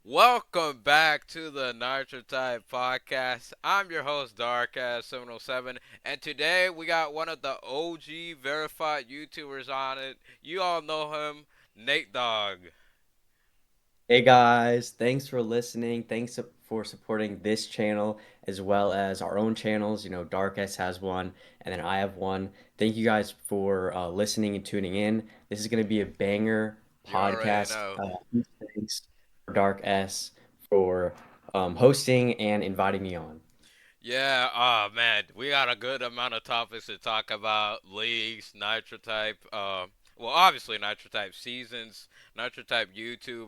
Welcome back to the Nitro Type Podcast. I'm your host, DarkS707, and today we got one of the OG verified YouTubers on it. You all know him, Nate Dogg. Hey guys, thanks for listening. Thanks for supporting this channel as well as our own channels. Dark S has one, and then I have one. Thank you guys for listening and tuning in. This is going to be a banger You already podcast. know. Huge thanks for Dark S for hosting and inviting me on. Yeah, oh man, we got a good amount of topics to talk about. Leagues, Nitro Type, well, obviously Nitro Type seasons, Nitro Type Nitro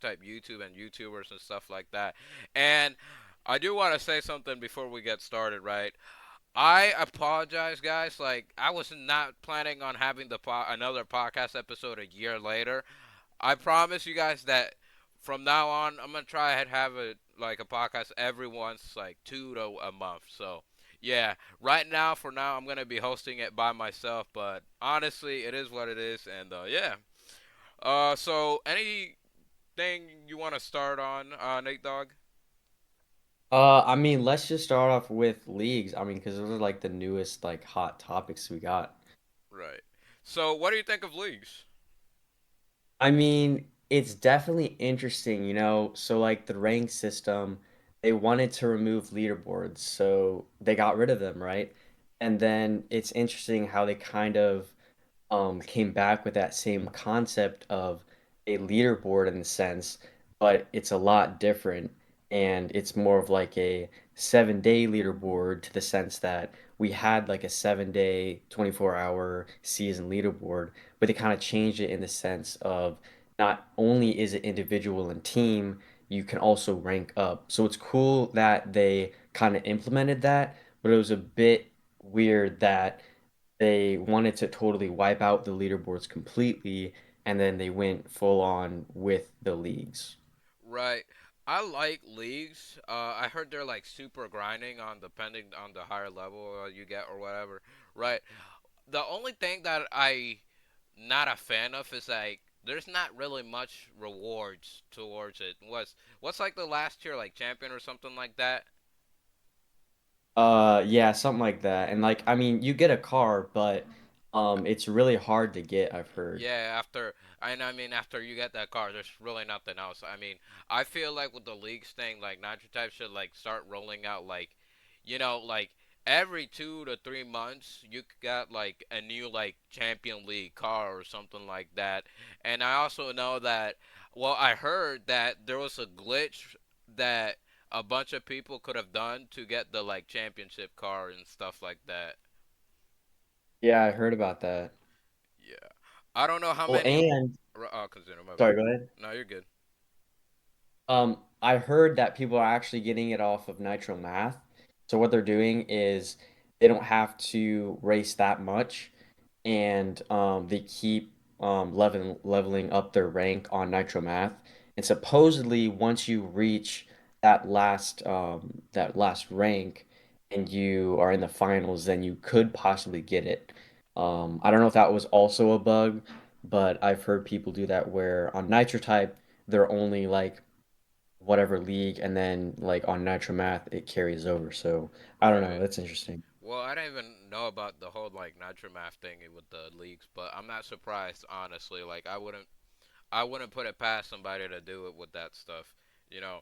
Type YouTube and YouTubers and stuff like that. And I do want to say something before we get started, right? I apologize, guys. Like, I was not planning on having another podcast episode a year later. I promise you guys that from now on, I'm gonna try and have a podcast every once, like 2 to a month. So yeah, right now, for now, I'm gonna be hosting it by myself. But honestly, it is what it is, and yeah. So anything you want to start on, Nate Dogg? Let's just start off with leagues. Because those are like the newest like hot topics we got. Right. So what do you think of leagues? It's definitely interesting, So like the rank system, they wanted to remove leaderboards, so they got rid of them, right? And then it's interesting how they kind of came back with that same concept of a leaderboard in the sense, but it's a lot different and it's more of like a 7 day leaderboard to the sense that we had like a 7 day, 24-hour season leaderboard, but they kind of changed it in the sense of not only is it individual and team, you can also rank up. So it's cool that they kind of implemented that, but it was a bit weird that they wanted to totally wipe out the leaderboards completely, and then they went full on with the leagues. Right. I like leagues. I heard they're like super grinding on depending on the higher level you get or whatever. Right. The only thing that I not a fan of is like there's not really much rewards towards it. What's like the last tier, like champion or something like that? Yeah, something like that. And like, you get a car, but it's really hard to get, I've heard. Yeah, after you get that car, there's really nothing else. I feel like with the leagues thing, like Nitro Type should like start rolling out like every 2 to 3 months you got like a new like Champion League car or something like that. And I also know that, well, I heard that there was a glitch that a bunch of people could have done to get the like championship car and stuff like that. Yeah, I heard about that. Yeah, I don't know how Well, many. and Consider my bad. sorry, go ahead. No, you're good. I heard that people are actually getting it off of Nitro Math. So what they're doing is they don't have to race that much, and they keep leveling up their rank on Nitro Math. And supposedly, once you reach that last rank, and you are in the finals, then you could possibly get it. I don't know if that was also a bug, but I've heard people do that where on Nitro Type they're only like whatever league, and then like on Nitro Math it carries over. So I don't know. Right. That's interesting. Well, I didn't even know about the whole like Nitro Math thing with the leagues, but I'm not surprised honestly. Like I wouldn't put it past somebody to do it with that stuff. You know.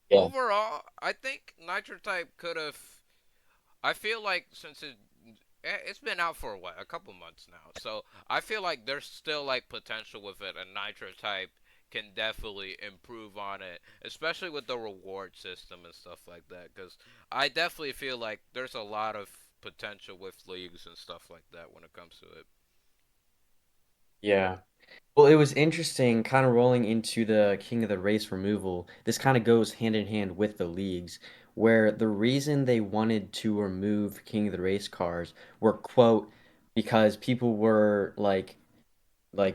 Yeah. Overall, I think Nitro Type could have. I feel like since it's been out for what, a couple months now, so I feel like there's still like potential with it, and Nitro Type can definitely improve on it, especially with the reward system and stuff like that. Because I definitely feel like there's a lot of potential with leagues and stuff like that when it comes to it. Yeah. Well, it was interesting kind of rolling into the King of the Race removal. This kind of goes hand in hand with the leagues, where the reason they wanted to remove King of the Race cars were, quote, because people were like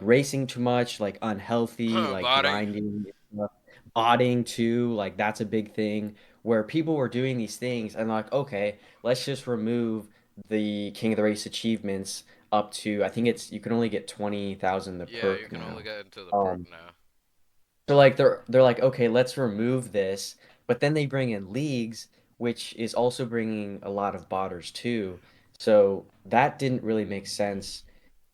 racing too much, like unhealthy, like Botting. grinding, botting too, like that's a big thing where people were doing these things and like, okay, let's just remove the King of the Race achievements up to I think it's you can only get 20,000 the Yeah, you perk can only now. get into the perk Um, now. So like they're like, okay, let's remove this, but then they bring in leagues, which is also bringing a lot of botters too. So that didn't really make sense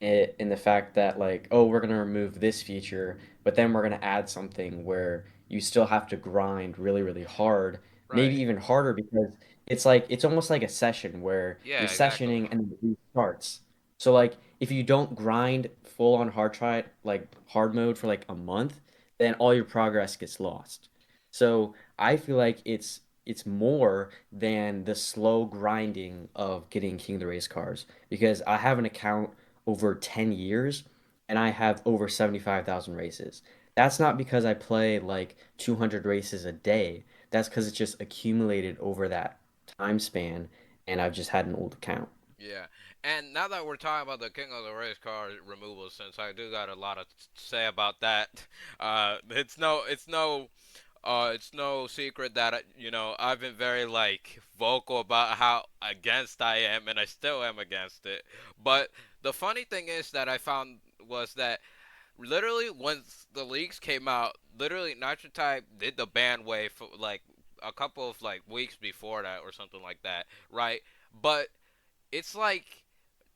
in the fact that like, oh, we're gonna remove this feature, but then we're gonna add something where you still have to grind really, really hard, maybe Right. even harder because it's like it's almost like a session where you're Yeah, exactly. sessioning and then it restarts. So like if you don't grind full on hard try like hard mode for like a month then all your progress gets lost. So I feel like it's more than the slow grinding of getting King of the Race cars because I have an account over 10 years and I have over 75,000 races. That's not because I play like 200 races a day. That's because it's just accumulated over that time span and I've just had an old account. Yeah, and now that we're talking about the King of the Race car removal, since I do got a lot to say about that, it's no secret that I've been very like vocal about how against I am, and I still am against it. But the funny thing is that I found was that literally once the leaks came out, literally Nitro Type did the ban wave for like a couple of like weeks before that or something like that, right? But it's like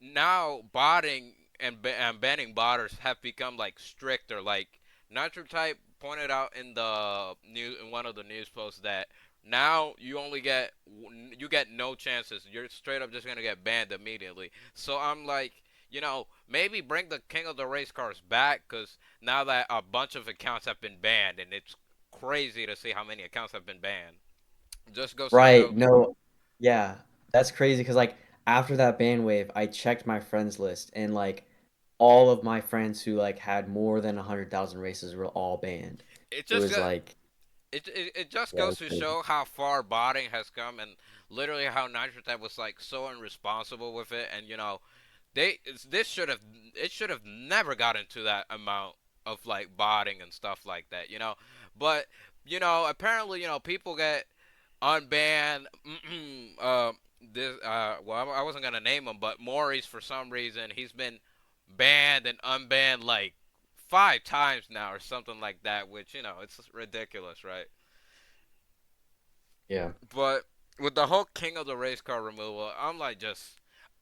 now botting and banning botters have become like stricter. Like Nitro Type pointed out in the news in one of the news posts that now you get no chances. You're straight up just gonna get banned immediately. So I'm like, maybe bring the King of the Race cars back because now that a bunch of accounts have been banned and it's crazy to see how many accounts have been banned. Just goes to Right. show. No. Yeah. That's crazy because like after that ban wave, I checked my friends list and like all of my friends who like had more than 100,000 races were all banned. It It just was got like it just yeah, it goes was to crazy. show how far botting has come and literally how Nitrotech was like so irresponsible with it and this should have never gotten to that amount of like botting and stuff like that, but apparently people get unbanned. This well, I wasn't gonna name him, but Maurice for some reason he's been banned and unbanned like 5 times now or something like that, which it's ridiculous, right? Yeah. But with the whole King of the Race car removal, I'm like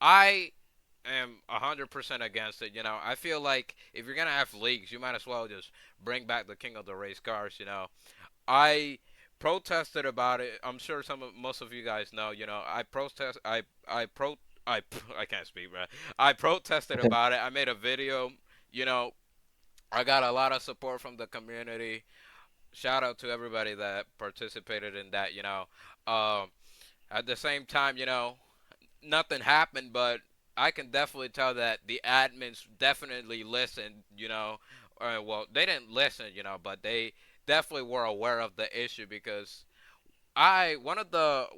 I am 100% against it. I feel like if you're gonna have leagues, you might as well just bring back the King of the Race cars. I protested about it. I'm sure most of you guys know. I protest. I I can't speak, man. I protested about it. I made a video. You know, I got a lot of support from the community. Shout out to everybody that participated in that. Um, at the same time, nothing happened, but I can definitely tell that the admins definitely listened. Well, they didn't listen, but they definitely were aware of the issue because one of the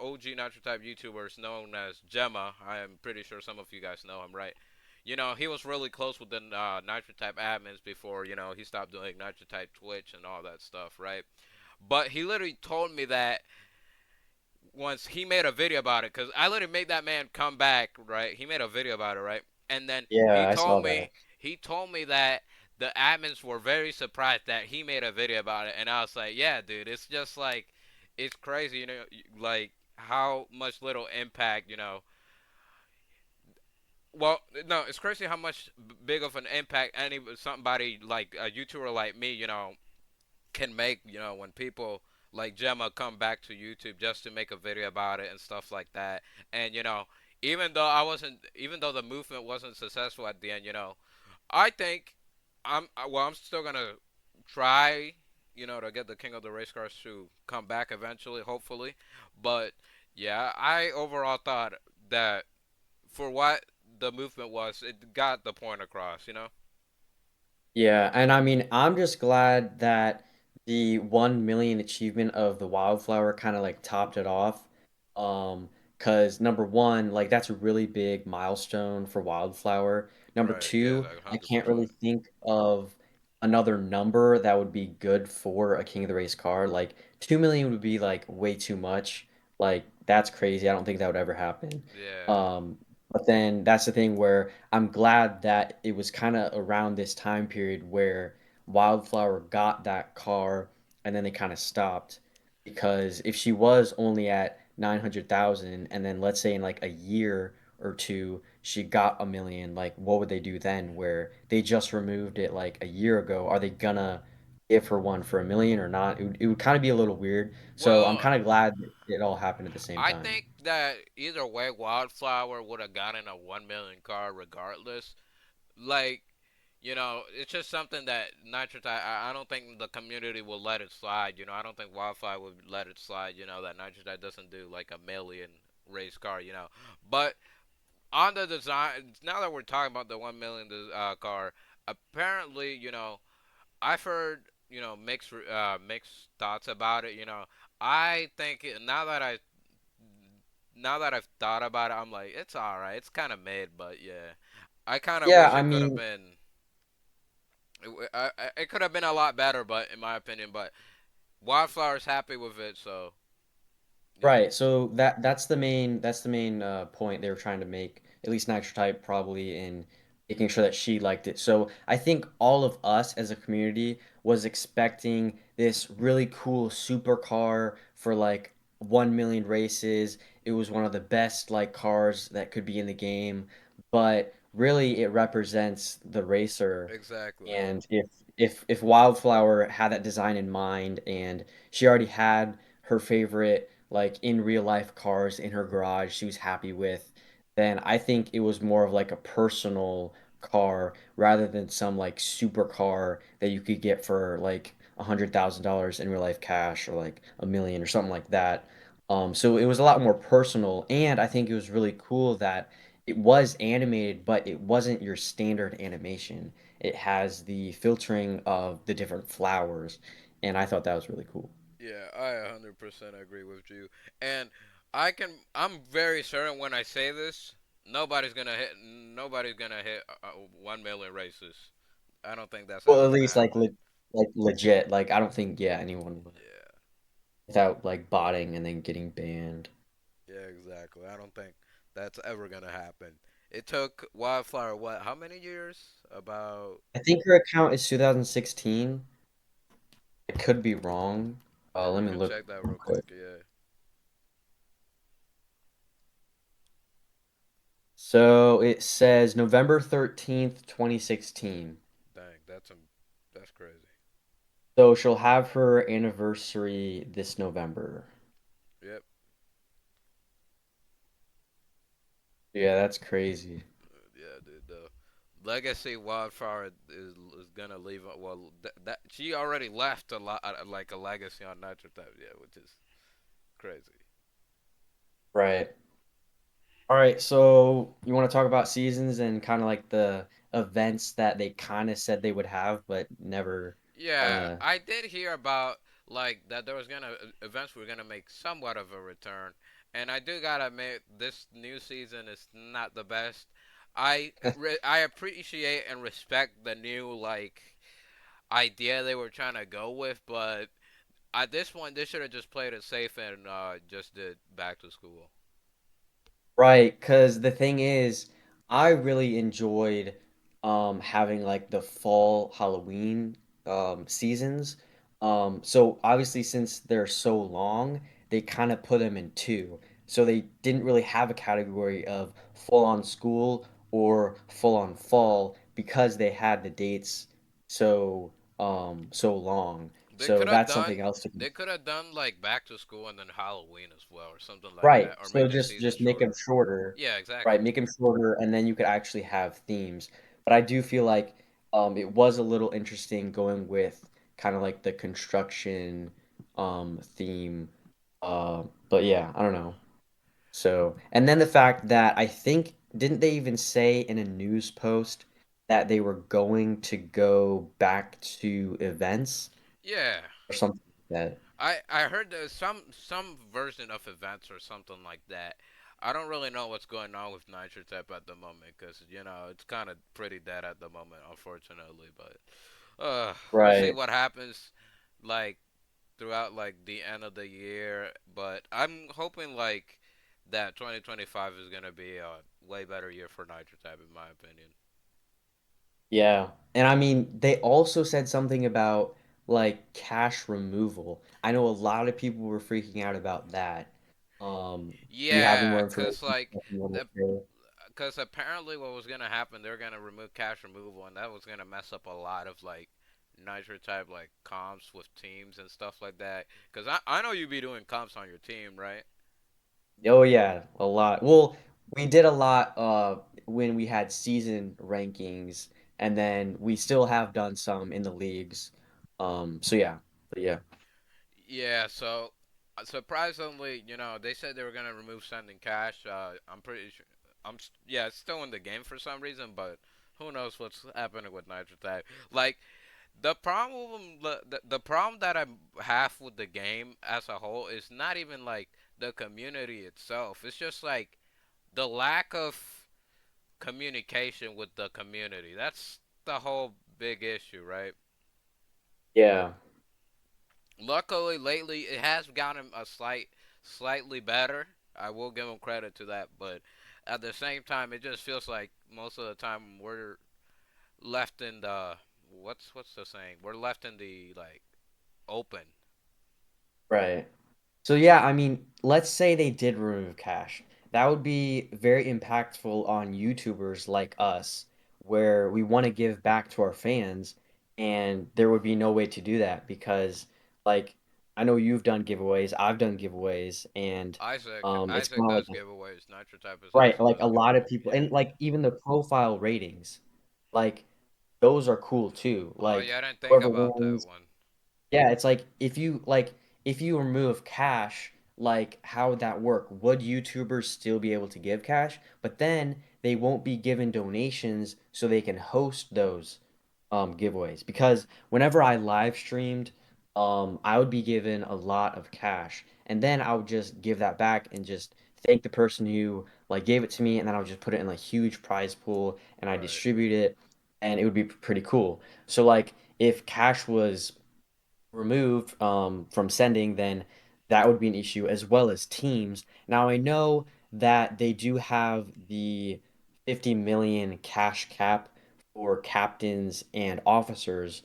OG Nitro Type YouTubers known as Gemma. I am pretty sure some of you guys know him, right? He was really close with the Nitro Type admins before he stopped doing Nitro Type Twitch and all that stuff, right? But he literally told me that once he made a video about it, because I literally made that man come back, right? He made a video about it, right? And then Yeah, I saw that. he told me that the admins were very surprised that he made a video about it, and I was like, yeah, dude, it's just like it's crazy, like how much little impact, Well, no, it's crazy how much big of an impact somebody like a YouTuber like me, can make, when people like Gemma come back to YouTube just to make a video about it and stuff like that. And even though the movement wasn't successful at the end, I think I'm still gonna try, to get the King of the Race Cars to come back eventually, hopefully. But yeah, I overall thought that for what the movement was, it got the point across. Yeah, and I mean, I'm just glad that the 1 million achievement of the wildflower kind of like topped it off. Because number one, like that's a really big milestone for wildflower. Number Right. Yeah, two, like I can't really 100%. think of another number that would be good for a King of the Race car. Like 2 million would be like way too much. Like that's crazy. I don't think that would ever happen. Yeah. Um, but then that's the thing where I'm glad that it was kind of around this time period where Wildflower got that car and then they kind of stopped because if she was only at 900,000 and then let's say in like a year or two she got a million, like what would they do then where they just removed it like a year ago? Are they gonna give her one for a million or not? It would kind of be a little weird. So I'm Well, kind of glad that it all happened at the same I time. think that either way, Wildflower would have gotten a 1 million car regardless. Like, it's just something that Nitrate. I don't think the community will let it slide. I don't think Wildfire would let it slide. That Nitrate doesn't do like a million race car. But on the design, now that we're talking about the 1 million car, apparently, I've heard mixed thoughts about it. I think now that I've thought about it, I'm like it's all right. It's kind of mid, but yeah, I kind of Yeah, wish I it could have mean, been. It could have been a lot better, but in my opinion, but Wildflower's happy with it, so yeah, right. So that's the main point they were trying to make, at least Nitro probably in making sure that she liked it. So I think all of us as a community was expecting this really cool supercar for like 1 million races. It was one of the best like cars that could be in the game, but really it represents the racer. exactly. And if Wildflower had that design in mind and she already had her favorite like in real life cars in her garage she was happy with, then I think it was more of like a personal car rather than some like supercar that you could get for like $100,000 in real life cash or like a million or something like that. So it was a lot more personal, and I think it was really cool that it was animated, but it wasn't your standard animation. It has the filtering of the different flowers, and I thought that was really cool. Yeah, I 100% agree with you, and I'm very certain when I say this, nobody's gonna hit 1 million races. I don't think that's Well, ever at gonna least like happen. like legit. Like I don't think anyone would Yeah, without like botting and then getting banned. yeah, exactly. I don't think that's ever gonna happen. It took Wildflower what? How many years? About. I think her account is 2016. I could be wrong. Yeah, Let we me can look check that real real quick. quick. Yeah, So it says November 13th, 2016. dang, that's crazy. So she'll have her anniversary this November. Yep. Yeah, that's crazy. Yeah, dude. The legacy Wildfire is gonna leave. Well, that she already left a lot, like a legacy on Nitro Type. Yeah, which is crazy. Right. All right, so you want to talk about seasons and kind of like the events that they kind of said they would have, but never kind Yeah, of. I did hear about like that there was gonna events were gonna make somewhat of a return, and I do gotta admit this new season is not the best. I appreciate and respect the new like idea they were trying to go with, but at this point they should have just played it safe and just did back to school. Right, because the thing is, I really enjoyed having like the fall Halloween seasons. So obviously since they're so long, they kind of put them in two. So they didn't really have a category of full on school or full on fall because they had the dates so long. They So could have that's done something else to. they could have done like back to school and then Halloween as well or something like Right. that, or So make the just season just make them shorter. shorter. Yeah, Right, exactly. make them shorter, and then you could actually have themes. But I do feel like it was a little interesting going with kind of like the construction theme. But yeah, I don't know. So, and then the fact that I think didn't they even say in a news post that they were going to go back to events Yeah, or something like that? I heard there's some version of events or something like that. I don't really know what's going on with Nitro Tap at the moment because it's kind of pretty dead at the moment, unfortunately. But we'll see Right. what happens like throughout like the end of the year. But I'm hoping like that 2025 is gonna be a way better year for Nitro Tap in my opinion. Yeah. And I mean, they also said something about like cash removal. I know a lot of people were freaking out about that. Do you have any Yeah, more cause information like, that you want the, to share? cause apparently what was gonna happen, they're gonna remove cash removal, and that was gonna mess up a lot of like Nitro type like comps with teams and stuff like that. Cause I know you be doing comps on your team, right? Oh yeah, a lot. Well, we did a lot when we had season rankings, and then we still have done some in the leagues. So yeah. But yeah. Yeah, so surprisingly, they said they were gonna remove sending cash. I'm pretty sure. Yeah, it's still in the game for some reason, but who knows what's happening with Nitro Tag. Like the problem that I have with the game as a whole is not even like the community itself. It's just like the lack of communication with the community. That's the whole big issue, right? Yeah. Luckily, lately it has gotten slightly better. I will give them credit to that, but at the same time, it just feels like most of the time we're left in the what's the saying? We're left in the like open. Right. So yeah, I mean, let's say they did remove cash. That would be very impactful on YouTubers like us, where we want to give back to our fans, and there would be no way to do that because, like, I know you've done giveaways, I've done giveaways, and it's Isaac kind of like does giveaways. Nitro Typist right, also like does a lot of giveaways. people, Yeah. and like even the profile ratings, like those are cool too. Oh Like yeah, I didn't think whoever about that wins. one. Yeah, it's like if you remove cash, like how would that work? Would YouTubers still be able to give cash? But then they won't be given donations so they can host those giveaways. Because whenever I live streamed, I would be given a lot of cash. And then I would just give that back and just thank the person who like gave it to me, and then I would just put it in a huge prize pool and I Right. distribute it, and it would be pretty cool. So like if cash was removed from sending, then that would be an issue as well as teams. Now I know that they do have the 50 million cash cap for captains and officers,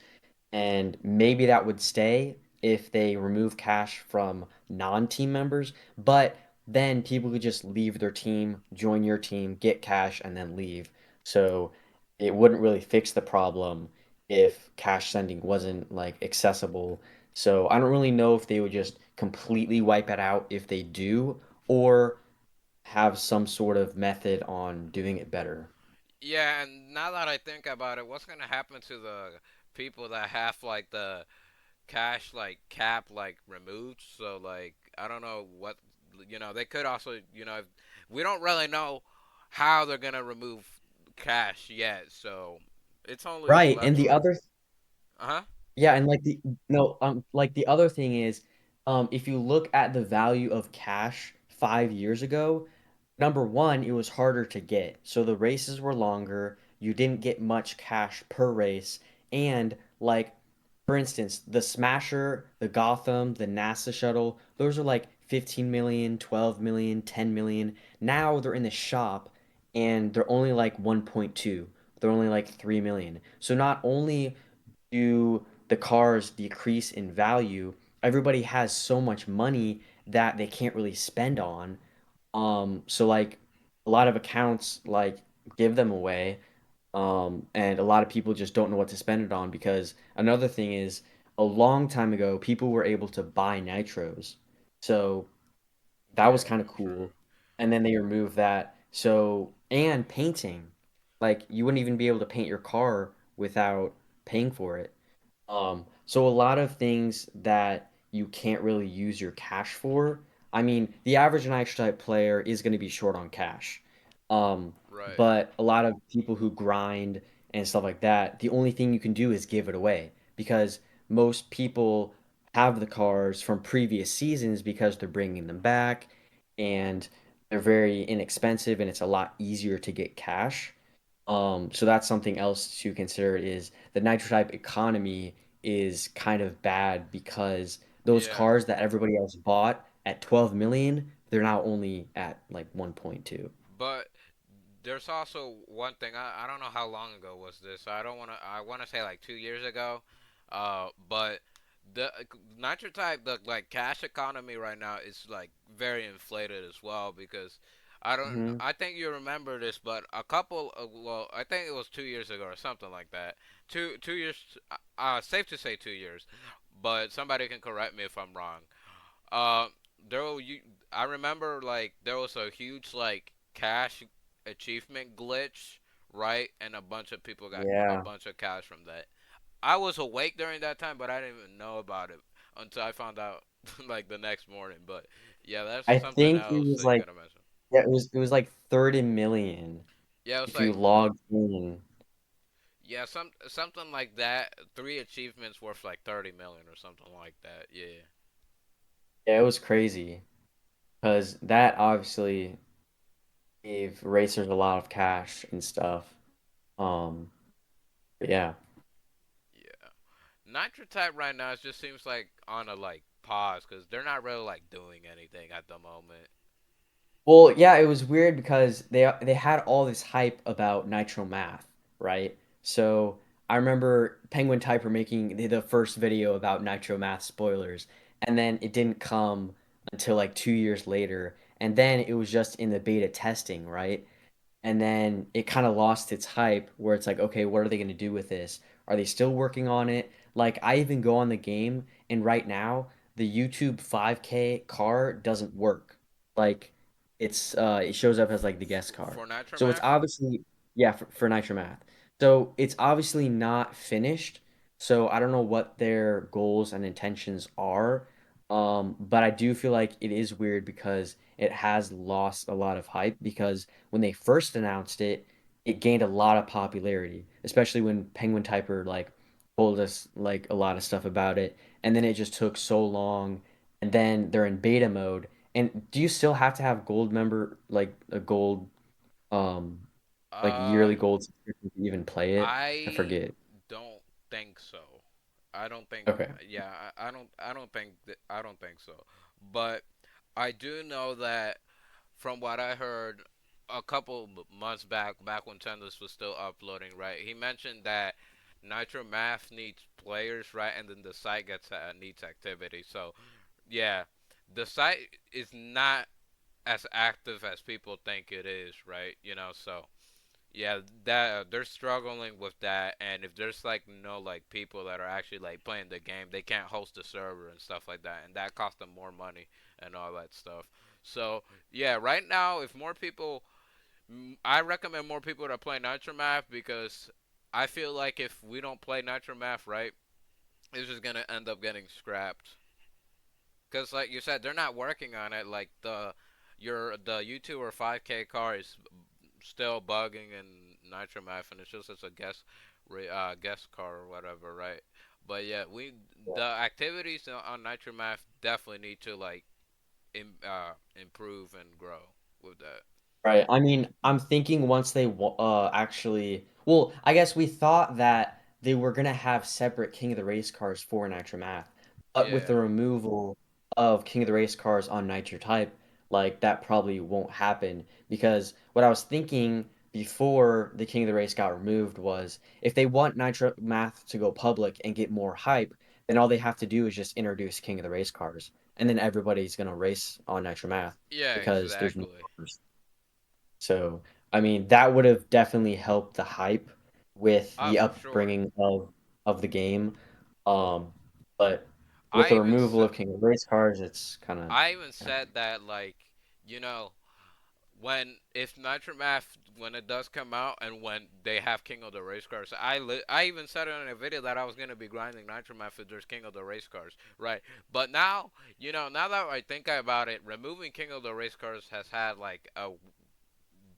and maybe that would stay if they remove cash from non-team members, but then people could just leave their team, join your team, get cash, and then leave. So it wouldn't really fix the problem if cash sending wasn't like accessible. So I don't really know if they would just completely wipe it out if they do, or have some sort of method on doing it better. Yeah, and now that I think about it, what's gonna happen to the people that have like the cash like cap like removed? So like I don't know what they could also we don't really know how they're gonna remove cash yet. So it's only Right. left And the for other uh huh. Yeah, and like the no, like the other thing is, if you look at the value of cash 5 years ago, number one, it was harder to get. So the races were longer, you didn't get much cash per race, and like for instance, the Smasher, the Gotham, the NASA shuttle, those are like 15 million, 12 million, 10 million. Now they're in the shop and they're only like 1.2. They're only like 3 million. So not only do the cars decrease in value, everybody has so much money that they can't really spend on. So like a lot of accounts like give them away. And a lot of people just don't know what to spend it on because another thing is a long time ago, people were able to buy nitros. So that was Yeah, kind of true. cool. And then they removed that. So, and painting, like you wouldn't even be able to paint your car without paying for it. So a lot of things that you can't really use your cash for. I mean, the average nitro type player is going to be short on cash. Right. But a lot of people who grind and stuff like that, the only thing you can do is give it away because most people have the cars from previous seasons because they're bringing them back and they're very inexpensive and it's a lot easier to get cash. So that's something else to consider is the nitro type economy is kind of bad because those Yeah. cars that everybody else bought at 12 million, they're now only at like 1.2. But there's also one thing. I don't know how long ago was this. I don't want to. I want to say like 2 years ago. But the nitro type, the like cash economy right now is like very inflated as well because I don't. Hmm. I think you remember this, but a couple. Well, I think it was 2 years ago or something like that. Two years. Safe to say 2 years, but somebody can correct me if I'm wrong. Uh, you. I remember like there was a huge like cash achievement glitch, right? And a bunch of people got a Yeah. bunch of cash from that. I was awake during that time, but I didn't even know about it until I found out like the next morning. But yeah, that's I something think it else was that you like gotta mention. yeah, it was like 30 million Yeah, it was if you like logged in. yeah, something like that. Three achievements worth like 30 million or something like that. Yeah. Yeah, it was crazy because that obviously gave racers a lot of cash and stuff. Um, but yeah. Yeah. Nitro type right now it just seems like on a like pause because they're not really like doing anything at the moment. Well, yeah, it was weird because they had all this hype about Nitro Math, right? So I remember Penguin Typer making the first video about Nitro Math spoilers, and then it didn't come until like 2 years later, and then it was just in the beta testing, right? And then it kind of lost its hype where it's like, okay, what are they going to do with this? Are they still working on it? Like, I even go on the game, and right now, the YouTube 5K car doesn't work. Like, it shows up as like the guest car. For Nitro So it's Math, obviously, yeah, for Nitromath. So it's obviously not finished. So I don't know what their goals and intentions are. But I do feel like it is weird because it has lost a lot of hype because when they first announced it, it gained a lot of popularity, especially when Penguin Typer like told us like a lot of stuff about it, and then it just took so long, and then they're in beta mode. And do you still have to have gold member like a gold um like yearly um, gold subscription to even play it? I I forget. don't think so. I don't think. Okay. Yeah, I don't think. I don't think so. But I do know that from what I heard a couple months back when Tendless was still uploading, right? He mentioned that Nitro Math needs players, right? And then the site gets needs activity. So yeah, the site is not as active as people think it is, right? So yeah, that they're struggling with that, and if there's like no like people that are actually like playing the game, they can't host the server and stuff like that, and that costs them more money and all that stuff. So yeah, right now, if more people, I recommend more people to play Nitro Math because I feel like if we don't play Nitro Math right, it's just gonna end up getting scrapped. Cause like you said, they're not working on it. Like the YouTuber 5K car is still bugging in Nitro Math, and it's just as a guest car or whatever, right? But yeah, the activities on Nitro Math definitely need to like improve and grow with that. Right. I mean, I'm thinking once they actually, well, I guess we thought that they were gonna have separate King of the Race cars for Nitro Math, but with Yeah, the removal of King of the Race cars on Nitro Type, like that probably won't happen because what I was thinking before the King of the Race got removed was if they want Nitro Math to go public and get more hype, then all they have to do is just introduce King of the Race cars, and then everybody's gonna race on Nitro Math yeah, because there's no exactly. cars. So, I mean, that would have definitely helped the hype with Ah, the for sure. upbringing of the game. Um, but with I the even removal said, of King of Race cars, it's kind of I even yeah. said that like, you know, when if Nitro Math when it does come out and when they have King of the Race cars, I even said it in a video that I was gonna be grinding Nitro Math if there's King of the Race cars, right? But now, now that I think about it, removing King of the Race cars has had like a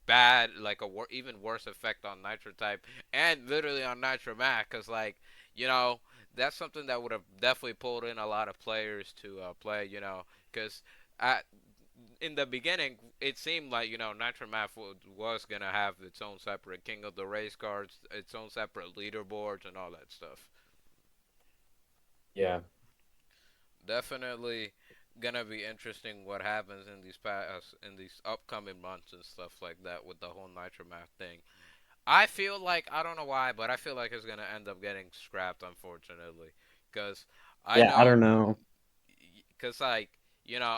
bad, like even worse effect on Nitro Type and literally on Nitro Math, cause like, you know. That's something that would have definitely pulled in a lot of players to play, because at in the beginning, it seemed like Nitro Math was gonna have its own separate King of the Race cards, its own separate leaderboards, and all that stuff. Yeah. Definitely, gonna be interesting what happens in these upcoming months and stuff like that with the whole Nitro Math thing. I feel like I don't know why, but I feel like it's gonna end up getting scrapped, unfortunately, because I Yeah, I know, don't know. because like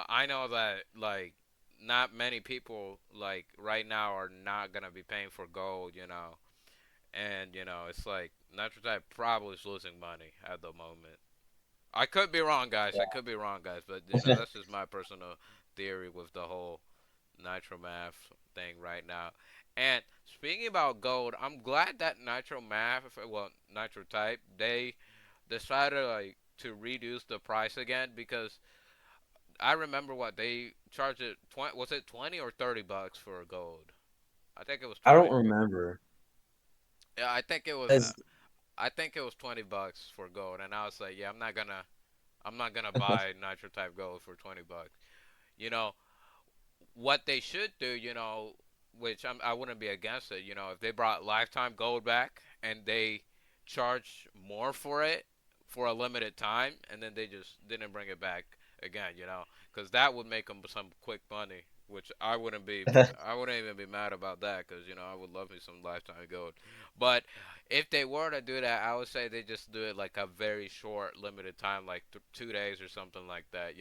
I know that like not many people like right now are not gonna be paying for gold, and it's like Nitro Type probably is losing money at the moment. I could be wrong, guys. I could be wrong, guys, but Yeah. that's just my personal theory with the whole Nitro Math thing right now. And speaking about gold, I'm glad that Nitro Math, well, Nitro Type, they decided like to reduce the price again because I remember what they charged it. Was it 20 or 30 bucks for gold? I think it was I don't 20. remember. Yeah, I think it was. 'Cause- I think it was 20 bucks for gold, and I was like, yeah, I'm not gonna buy Nitro Type Gold for 20 bucks. You know what they should do. Which I wouldn't be against it. If they brought lifetime gold back and they charge more for it for a limited time, and then they just didn't bring it back again. Because that would make them some quick money. Which I wouldn't even be mad about that because I would love me some lifetime gold. But if they were to do that, I would say they just do it like a very short, limited time, like 2 days or something like that.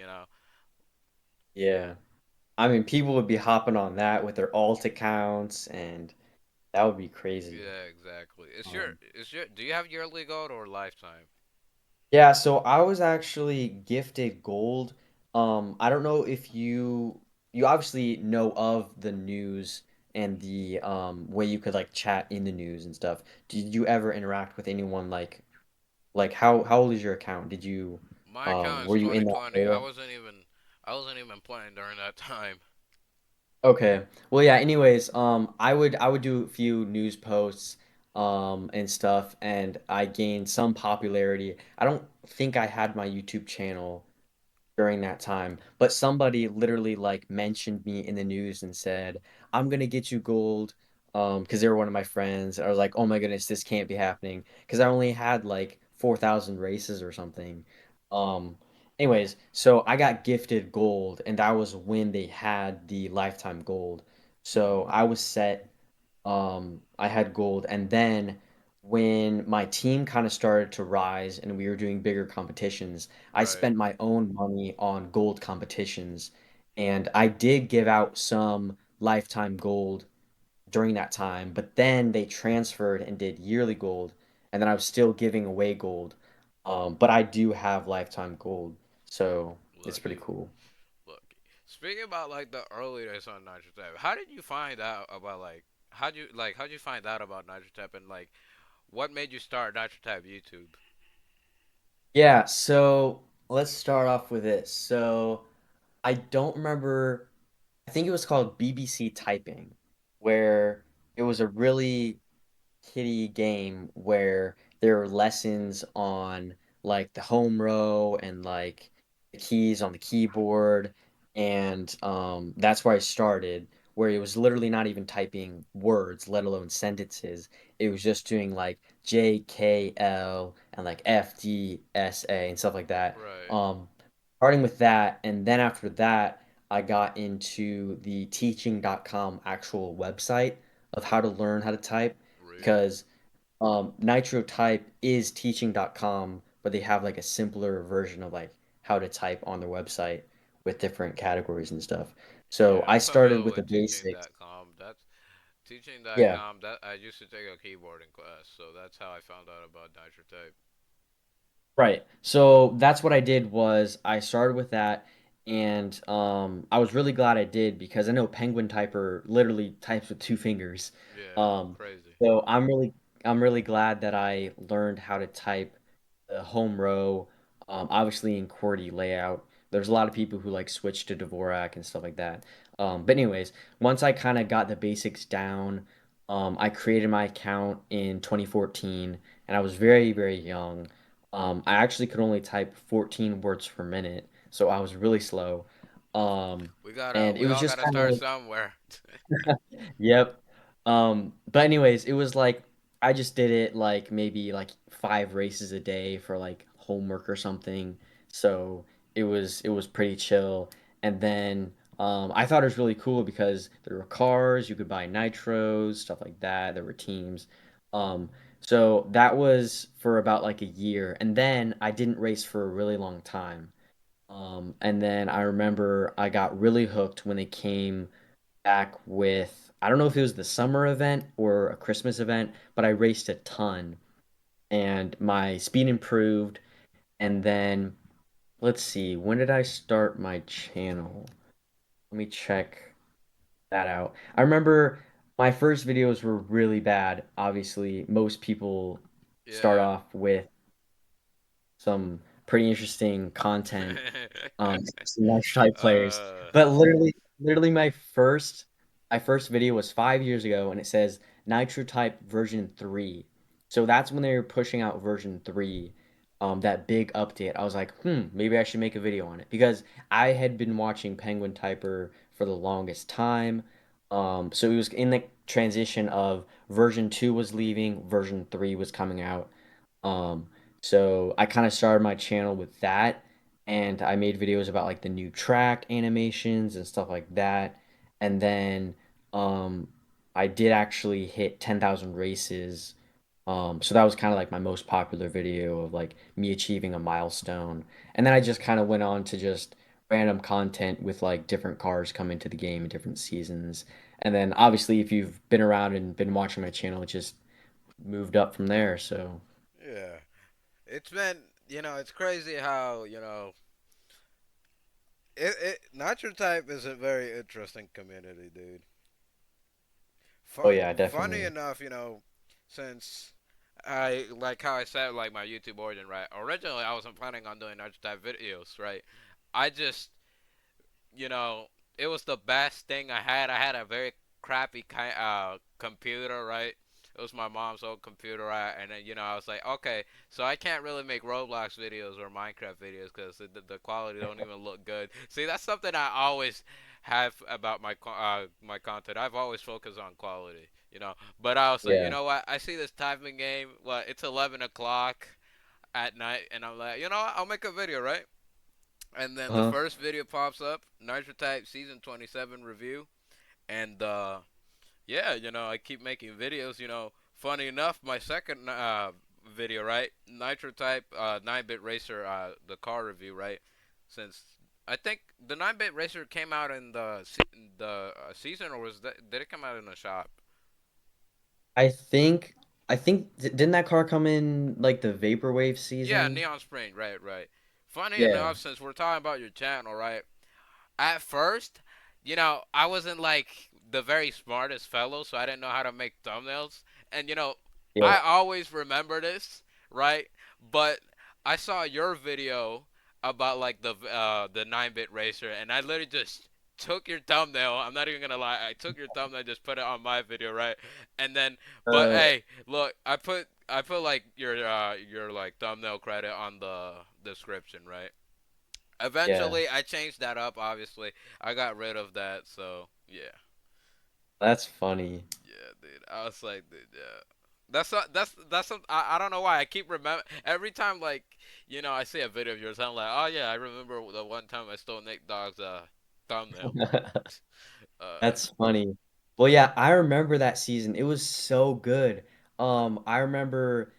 Yeah. I mean, people would be hopping on that with their alt accounts, and that would be crazy. Yeah, exactly. Um, Do you have yearly gold or lifetime? yeah, so I was actually gifted gold. I don't know if you obviously know of the news and the way you could like chat in the news and stuff. Did you ever interact with anyone like how old is your account? Did you My account is were you in that 2020. era? I wasn't even playing during that time. Okay. Well, yeah, anyways, I would do a few news posts and stuff, and I gained some popularity. I don't think I had my YouTube channel during that time. But somebody literally like mentioned me in the news and said, "I'm gonna get you gold," because they were one of my friends. I was like, "Oh my goodness, this can't be happening," because I only had like 4,000 races or something. Um, anyways, so I got gifted gold, and that was when they had the lifetime gold. So I was set. I had gold, and then when my team kind of started to rise and we were doing bigger competitions, I Right. spent my own money on gold competitions, and I did give out some lifetime gold during that time, but then they transferred and did yearly gold, and then I was still giving away gold. But I do have lifetime gold, so it's pretty Lucky. cool. Lucky. Speaking about like the early days on Nitro Tap, how did you find out about how'd you find out about Nitro Tap and like what made you start Nitro Tap YouTube? Yeah, so let's start off with this. So I don't remember. I think it was called BBC Typing, where it was a really kiddie game where there were lessons on like the home row and like the keys on the keyboard, and that's where I started. Where it was literally not even typing words, let alone sentences. It was just doing like JKL and like FDSA and stuff like that. Right. Um, Starting with that, and then after that, I got into the teaching.com actual website of how to learn how to type Really? because Nitro Type is teaching.com, but they have like a simpler version of like how to type on their website with different categories and stuff. So Yeah, I I'm started familiar with the with basics. teaching.com. That's Yeah. teaching.com. That I used to take a keyboarding class, so that's how I found out about Nitro Type. Right. So that's what I did was I started with that, and I was really glad I did because I know Penguin Typer literally types with two fingers. Yeah, Um, crazy. so I'm really glad that I learned how to type the home row, obviously in QWERTY layout. There's a lot of people who like switch to Dvorak and stuff like that. But anyways, once I kind of got the basics down, I created my account in 2014, and I was very, very young. I actually could only type 14 words per minute, so I was really slow. Um, and it We was all just gotta kind start of, somewhere. yep. But anyways, it was like I just did it like maybe like 5 races a day for like homework or something. So it was pretty chill. And then I thought it was really cool because there were cars, you could buy nitros, stuff like that. There were teams. Um, so that was for about like a year, and then I didn't race for a really long time. And then I remember I got really hooked when they came back with, I don't know if it was the summer event or a Christmas event, but I raced a ton and my speed improved. And then let's see, when did I start my channel? Let me check that out. I remember my first videos were really bad. Obviously, most people start Yeah. off with some pretty interesting content, some nice type players. uh, But literally my first video was 5 years ago, and it says Nitro Type version 3. So that's when they were pushing out version 3, that big update. I was like, maybe I should make a video on it because I had been watching Penguin Typer for the longest time. So it was in the transition of version 2 was leaving, version 3 was coming out. Um, so I kind of started my channel with that, and I made videos about like the new track animations and stuff like that. And then um, I did actually hit 10,000 races. So that was kind of like my most popular video of like me achieving a milestone. And then I just kind of went on to just random content with like different cars coming to the game in different seasons. And then obviously if you've been around and been watching my channel, it just moved up from there. So yeah. It's been, it's crazy how, Nitro Type is a very interesting community, dude. oh yeah, Funny definitely. enough, since I like how I said like my YouTube origin, right? Originally, I wasn't planning on doing Nitro Type videos, right? I just, you know, it was the best thing I had. I had a very crappy computer, right? It was my mom's old computer, right? And then, I was like, okay, so I can't really make Roblox videos or Minecraft videos because the quality don't even look good. See, that's something I always have about my content. I've always focused on quality. But I was like, you Yeah. know what? I see this typing game. Well, it's 11 o'clock at night, and I'm like, you know what? I'll make a video, right? And then the Uh-huh. first video pops up, Nitro Type Season 27 review. And yeah, I keep making videos. Funny enough, my second video, right? Nitro Type 9-bit racer, the car review, right? Since I think the 9-bit racer came out in the season, or did it come out in the shop? I think didn't that car come in like the Vaporwave Yeah, season? Neon Spring, right, right. Funny Yeah. enough, since we're talking about your channel, right? At first, I wasn't like the very smartest fellow, so I didn't know how to make thumbnails. And Yeah. I always remember this, right? But I saw your video about like the 9-bit racer, and I literally just took your thumbnail. I'm not even gonna lie. I took your thumbnail, just put it on my video, right? And then, but Uh hey, look, I put like your like thumbnail credit on the description, right? yeah. Eventually, I changed that up. Obviously, I got rid of that. So yeah, That's funny. yeah, dude. I was like, dude, yeah. I don't know why I keep remember every time like I see a video of yours. I'm like, oh yeah, I remember the one time I stole Nick Dogg's thumbnail. That's funny. Well, yeah, I remember that season. It was so good. I remember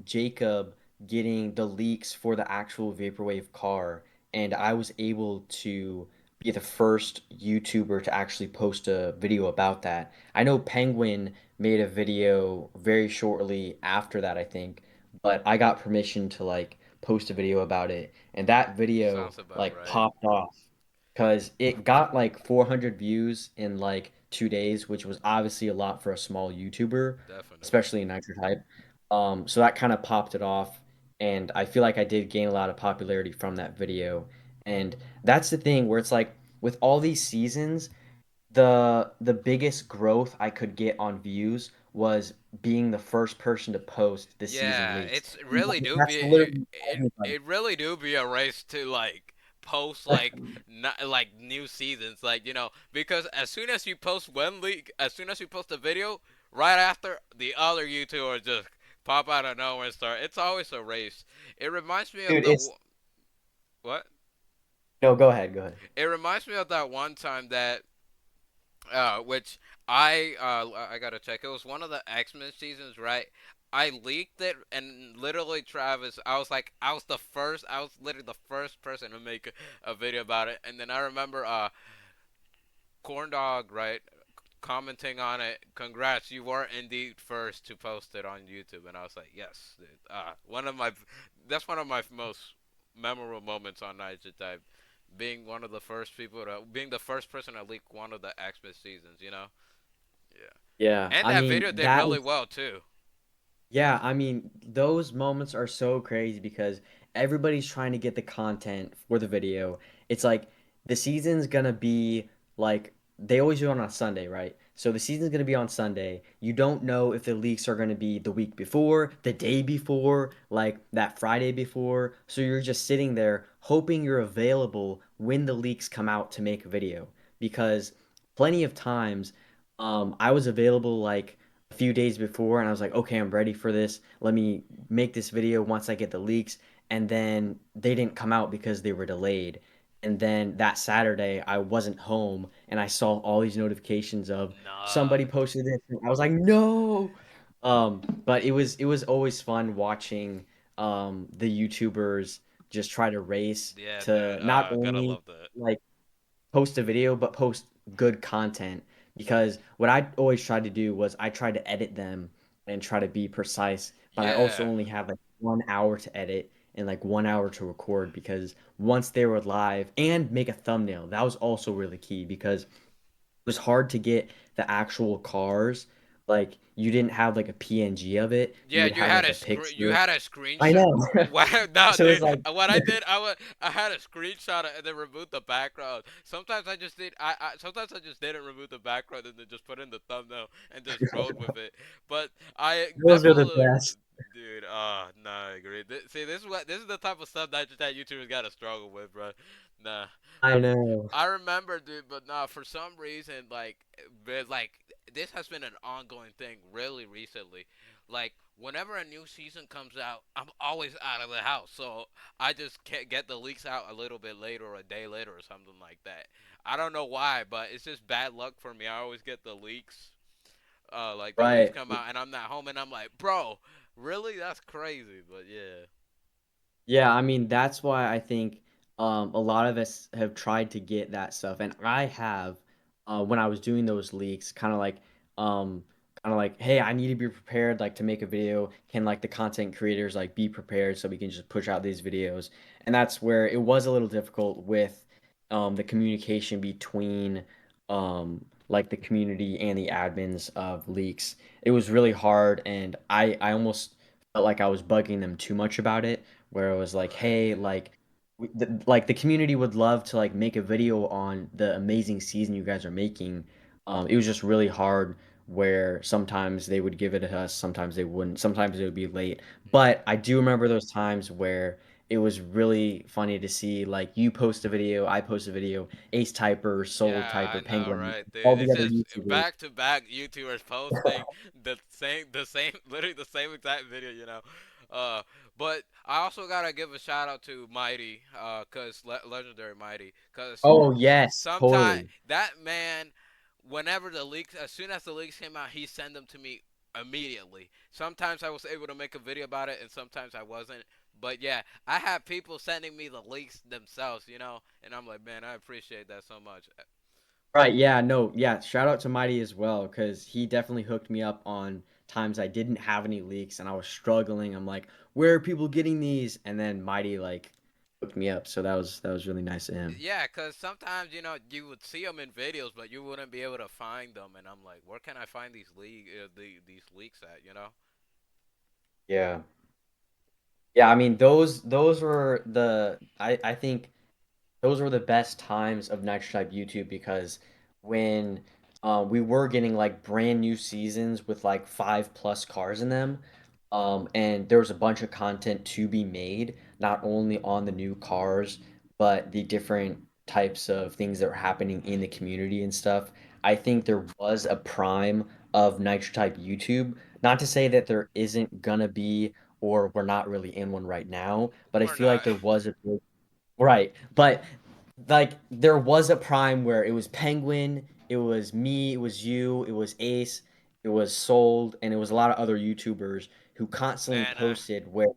Jacob getting the leaks for the actual Vaporwave car, and I was able to be the first YouTuber to actually post a video about that. I know Penguin made a video very shortly after that, I think, but I got permission to like post a video about it, and that video Sounds about like right. popped off because it got like 400 views in like 2 days, which was obviously a lot for a small YouTuber, Definitely. especially in Nitro Type. So that kind of popped it off, and I feel like I did gain a lot of popularity from that video. And that's the thing where it's like with all these seasons, the biggest growth I could get on views was being the first person to post the season Yeah, leaks. it's And really do be that's literally it, everybody. it really do be a race to like post like not like new seasons like because as soon as you post one leak, as soon as you post a video, right after the other YouTubers just pop out of nowhere and start. It's always a race. It reminds me of Dude, the it's what? No, go ahead, go ahead. It reminds me of that one time that which I gotta check. It was one of the X-Men seasons, right? I leaked it, and literally, Travis, I was literally the first person to make a video about it. And then I remember Corn Dog, right, commenting on it. Congrats, you were indeed first to post it on YouTube. And I was like, yes, dude. That's one of my most memorable moments on Niger Type. Being the first person to leak one of the Xmas seasons, you know? Yeah. Yeah, And I that mean video did that really is well too. yeah, I mean, those moments are so crazy because everybody's trying to get the content for the video. It's like the season's gonna be like they always do it on a Sunday, right? So the season's gonna be on Sunday. You don't know if the leaks are gonna be the week before, the day before, like that Friday before. So you're just sitting there hoping you're available when the leaks come out to make a video. Because plenty of times, I was available like a few days before and I was like, okay, I'm ready for this. Let me make this video once I get the leaks. And then they didn't come out because they were delayed. And then that Saturday, I wasn't home and I saw all these notifications of Nah. somebody posted this. And I was like, no. But it was always fun watching the YouTubers just try to race Yeah, dude. to not Gotta only love that. like post a video, but post good content. Because what I always tried to do was I tried to edit them and try to be precise, but I also Yeah. only had like 1 hour to edit and like 1 hour to record because once they were live and make a thumbnail, that was also really key because it was hard to get the actual cars. Like you didn't have like a PNG of it. You Yeah, would have like a you picture. had a I screenshot. know. No, So it's dude. like What I did, I had a screenshot and then removed the background. Sometimes I just didn't remove the background and then just put in the thumbnail and just rolled with it. But I those are the definitely, best. dude. No, I agree. See, this is the type of stuff that YouTubers gotta struggle with, bro. Nah. I know. I remember, dude, but nah, for some reason, like this has been an ongoing thing really recently. Like, whenever a new season comes out, I'm always out of the house, so I just can't get the leaks out a little bit later or a day later or something like that. I don't know why, but it's just bad luck for me. I always get the leaks, like the leaks Right. come out, and I'm not home, and I'm like, bro, really? That's crazy. But yeah, Yeah, I mean that's why I think a lot of us have tried to get that stuff, and I have when I was doing those leaks, um, kind of like, hey, I need to be prepared, like to make a video. Can like the content creators like be prepared so we can just push out these videos? And that's where it was a little difficult with the communication between like the community and the admins of leaks. It was really hard, and I almost felt like I was bugging them too much about it where it was like, hey, right. like, like the community would love to like make a video on the amazing season you guys are making. It was just really hard where sometimes they would give it to us, sometimes they wouldn't, sometimes it would be late. But I do remember those times where it was really funny to see like you post a video, I post a video, Ace Typer, Soul Yeah, I Typer, know, Penguin, right, dude? all the It's other just YouTubers. back to back YouTubers posting literally the same exact video, you know. Uh, but I also gotta give a shout out to Mighty, legendary Mighty, cause Oh yes, sometime totally. that man, as soon as the leaks came out, he sent them to me immediately. Sometimes I was able to make a video about it, and sometimes I wasn't. But yeah, I have people sending me the leaks themselves, you know, and I'm like, man, I appreciate that so much. Right, yeah, no, yeah. Shout out to Mighty as well, because he definitely hooked me up on times I didn't have any leaks and I was struggling. I'm like, where are people getting these? And then Mighty like hooked me up, so that was really nice of him. Yeah, cause sometimes you would see them in videos, but you wouldn't be able to find them, and I'm like, where can I find these leaks at? You know? Yeah. Yeah, I mean those were the I think those were the best times of Nitro Type YouTube because when we were getting like brand new seasons with like 5+ cars in them, and there was a bunch of content to be made, not only on the new cars, but the different types of things that were happening in the community and stuff. I think there was a prime of Nitro Type YouTube. Not to say that there isn't gonna be, or we're not really in one right now, but I Or feel like not? there was a big, right. But like there was a prime where it was Penguin, it was me, it was you, it was Ace, it was Sold, and it was a lot of other YouTubers who constantly Nana. posted where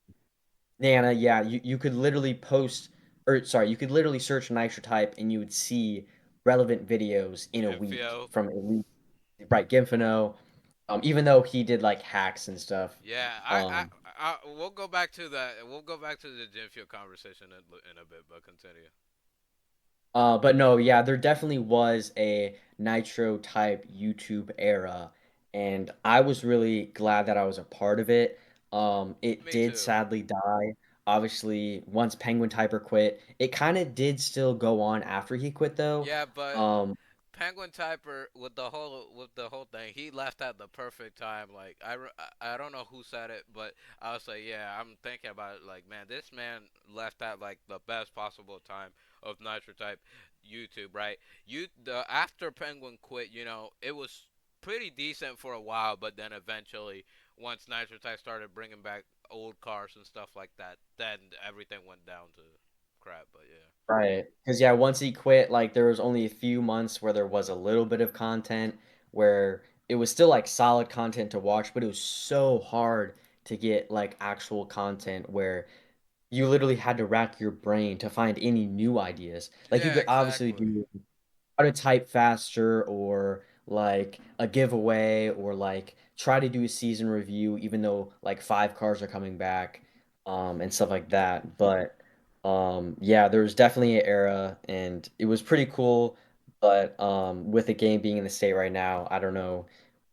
Nana, yeah, you could literally post or sorry, you could literally search Nitro Type and you would see relevant videos in a week Genfield. from at least right Gimfino, even though he did like hacks and stuff. Yeah, Um, we'll go back to that. We'll go back to the Genfield conversation in a bit, but continue. but no, yeah, there definitely was a Nitro type YouTube era, and I was really glad that I was a part of it. It Me did too. sadly die. Obviously, once Penguin Typer quit, it kind of did still go on after he quit though. Yeah, but Um, Penguin Typer with the whole thing, he left at the perfect time. Like I don't know who said it, but I was like, yeah, I'm thinking about it. Like, man, this man left at like the best possible time of Nitro Type YouTube, right? The after Penguin quit, it was pretty decent for a while, but then eventually, once Nitro Type started bringing back old cars and stuff like that, then everything went down to crap. But yeah. right. Because yeah, once he quit, like there was only a few months where there was a little bit of content where it was still like solid content to watch, but it was so hard to get like actual content where you literally had to rack your brain to find any new ideas. Like you Yeah, could obviously exactly. do how to type faster or like a giveaway or like try to do a season review even though like five cars are coming back and stuff like that. But yeah, there was definitely an era and it was pretty cool. But with the game being in the state right now, I don't know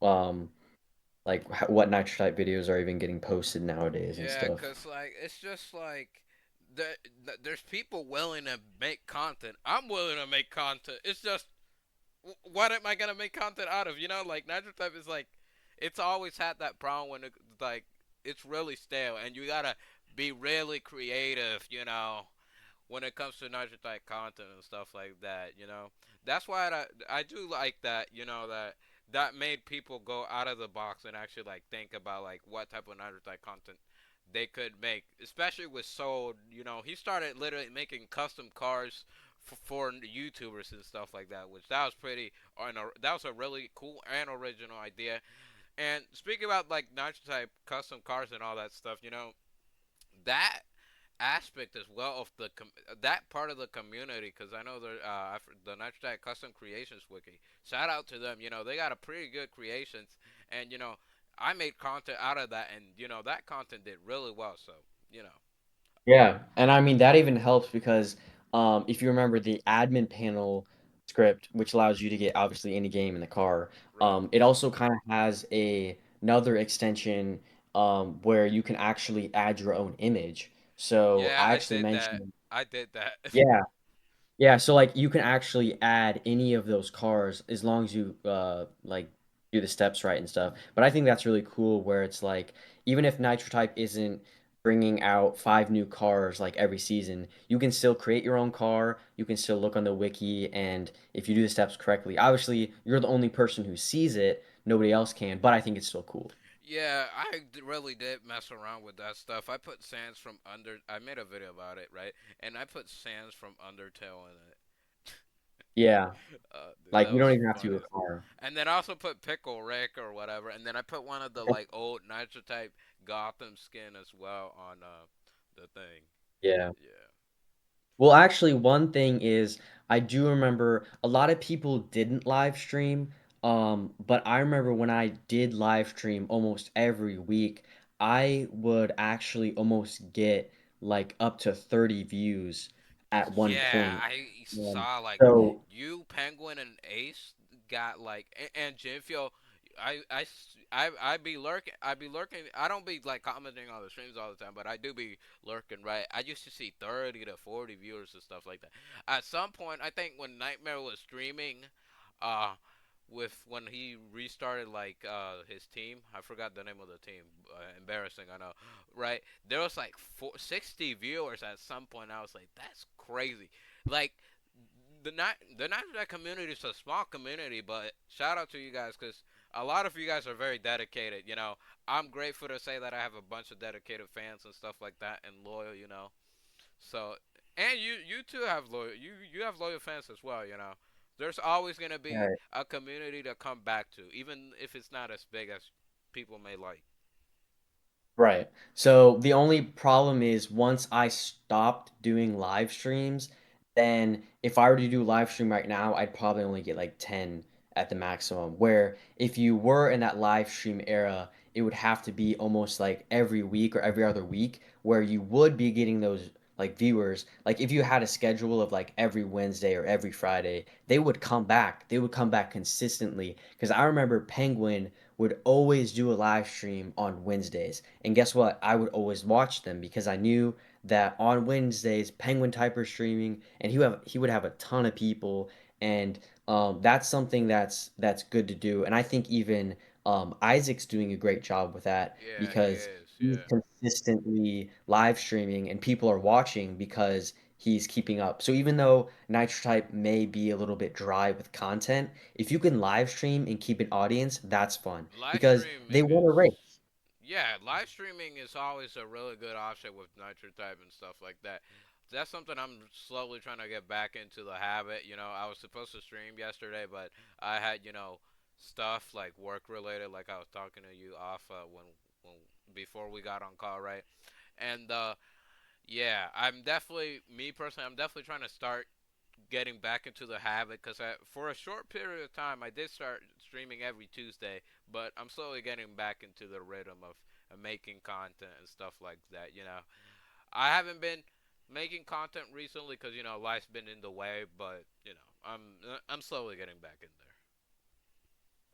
um like what Nitro type videos are even getting posted nowadays and Yeah, stuff. cause like it's just like there's people willing to make content. I'm willing to make content. It's just what am I gonna make content out of? Like Nitro Type is like it's always had that problem when like it's really stale, and you gotta be really creative. When it comes to Nitro Type content and stuff like that. That's why I do like that. That made people go out of the box and actually like think about like what type of Nitro Type content they could make, especially with Soul. He started literally making custom cars for YouTubers and stuff like that, which that was pretty. That was a really cool and original idea. And speaking about like Nitro Type custom cars and all that stuff, that aspect as well of that part of the community, because I know the Nitro Custom Creations wiki. Shout out to them. They got a pretty good creations, and I made content out of that, and that content did really well. So you know, Yeah, and I mean that even helps because if you remember the admin panel script, which allows you to get obviously any game in the car, right? it also kind of has another extension where you can actually add your own image. So Yeah, I I actually did that. mentioned, I did that. yeah, yeah, so like you can actually add any of those cars as long as you like do the steps right and stuff. But I think that's really cool where it's like even if Nitro Type isn't bringing out five new cars like every season, you can still create your own car. You can still look on the wiki and if you do the steps correctly, obviously you're the only person who sees it. Nobody else can, but I think it's still cool. Yeah, really did mess around with that stuff. I put Sans from Under. I made a video about it, right? And I put Sans from Undertale in it. Yeah, Dude, like that you don't was even have to do funny. a car. And then I also put Pickle Rick or whatever. And then I put one of the like old Nitro Type Gotham skin as well on the thing. Yeah. Yeah. Well, actually, one thing is I do remember a lot of people didn't live stream, but I remember when I did live stream almost every week, I would actually almost get like up to 30 views at one Yeah, point. I Um, saw like so you, Penguin, and Ace got like, and Jinfio. I be lurking. I be lurking. I don't be like commenting on the streams all the time, but I do be lurking. Right. I used to see 30 to 40 viewers and stuff like that. At some point, I think when Nightmare was streaming, uh, with when he restarted like his team. I forgot the name of the team. Embarrassing, I know. Right? There was like 60 viewers at some point. I was like, that's crazy. Like the Night community is a small community, but shout out to you guys because a lot of you guys are very dedicated. I'm grateful to say that I have a bunch of dedicated fans and stuff like that and loyal. So And you too have loyal you have loyal fans as well. You know, there's always gonna be Right. a community to come back to, even if it's not as big as people may like. Right. So the only problem is once I stopped doing live streams, then if I were to do live stream right now, I'd probably only get like 10 at the maximum. Where if you were in that live stream era, it would have to be almost like every week or every other week where you would be getting those like viewers. Like if you had a schedule of like every Wednesday or every Friday, they would come back. They would come back consistently. Because I remember Penguin would always do a live stream on Wednesdays. And guess what? I would always watch them because I knew that on Wednesdays Penguin Typer streaming, and he would have a ton of people, and that's something that's good to do. And I think even Isaac's doing a great job with that Yeah, he because is. he's Yeah. consistently live streaming and people are watching because he's keeping up. So even though Nitro may be a little bit dry with content, if you can live stream and keep an audience, that's fun Live because they streaming want to is race. Yeah, live streaming is always a really good option with Nitro Type and stuff like that. That's something I'm slowly trying to get back into the habit. You know, I was supposed to stream yesterday, but I had, stuff like work related, like I was talking to you off when before we got on call, right? And yeah, me personally, I'm definitely trying to start getting back into the habit because for a short period of time I did start streaming every Tuesday, but I'm slowly getting back into the rhythm of making content and stuff like that. I haven't been making content recently because life's been in the way, but I'm slowly getting back in there.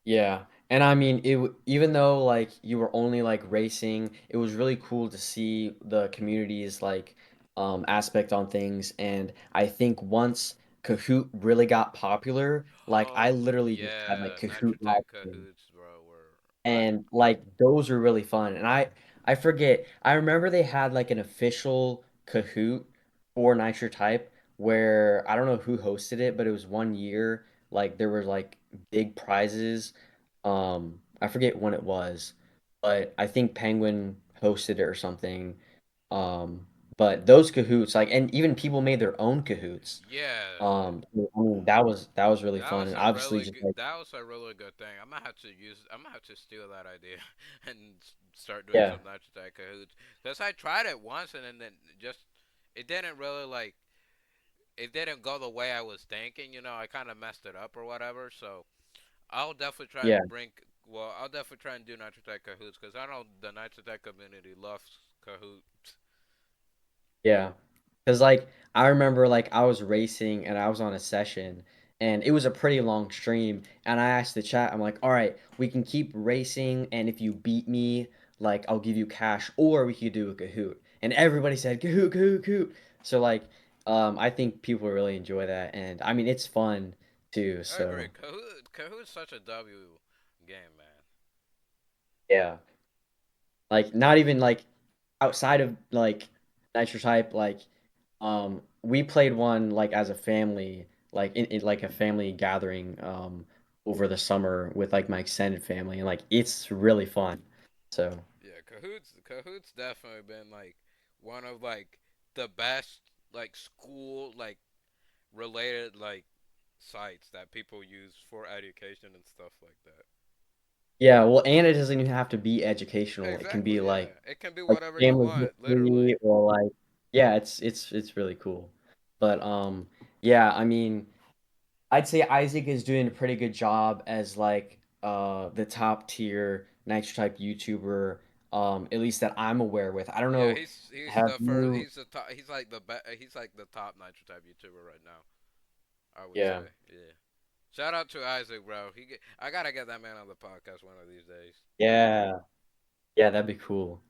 Yeah. And I mean, even though like you were only like racing, it was really cool to see the community's like aspect on things. And I think once Kahoot really got popular, like I Oh literally just had like yeah, Kahoot Nitro live Type stream. Cahoots, bro, were I And like those were really fun. And I forget. I remember they had like an official Kahoot for Nitro Type where I don't know who hosted it, but it was one year. Like there were like big prizes. I forget when it was, but I think Penguin hosted it or something. Um, but those Kahoots, like, and even people made their own Kahoots. yeah. I mean, that was really That fun, was and a obviously really just good. like That was a really good thing. I'm gonna have to steal that idea and start doing yeah, some Nitro Attack Cahoots. Cause I tried it once and then just it didn't really it didn't go the way I was thinking. I kind of messed it up or whatever. So I'll definitely try yeah. and bring. Well, I'll definitely try and do Nitro Attack Cahoots because I know the Nitro Attack community loves Kahoot. Yeah. Because, like, I remember, like, I was racing and I was on a session and it was a pretty long stream. And I asked the chat, I'm like, all right, we can keep racing. And if you beat me, like, I'll give you cash or we could do a Kahoot. And everybody said, Kahoot, Kahoot, Kahoot. So, like, I think people really enjoy that. And I mean, it's fun too. I agree. So, Kahoot's such a W game, man. yeah. Like, not even like outside of like Nitro Type, like we played one like as a family, like in like a family gathering over the summer with like my extended family, and like it's really fun. So Yeah, Kahoot's definitely been one of the best school related sites that people use for education and stuff like that. yeah, well, and it doesn't even have to be educational. It can be Exactly, like yeah. It can be like whatever you family want, literally. history or like yeah, it's really cool. But yeah, I mean I'd say Isaac is doing a pretty good job as like the top tier Nitro type YouTuber, at least that I'm aware with. I don't Yeah, know, he's have the first. you He's the top. He's like the top Nitro type YouTuber right now. I would yeah. say, yeah. Shout out to Isaac, bro. I gotta get that man on the podcast one of these days. Yeah. Yeah, that'd be cool.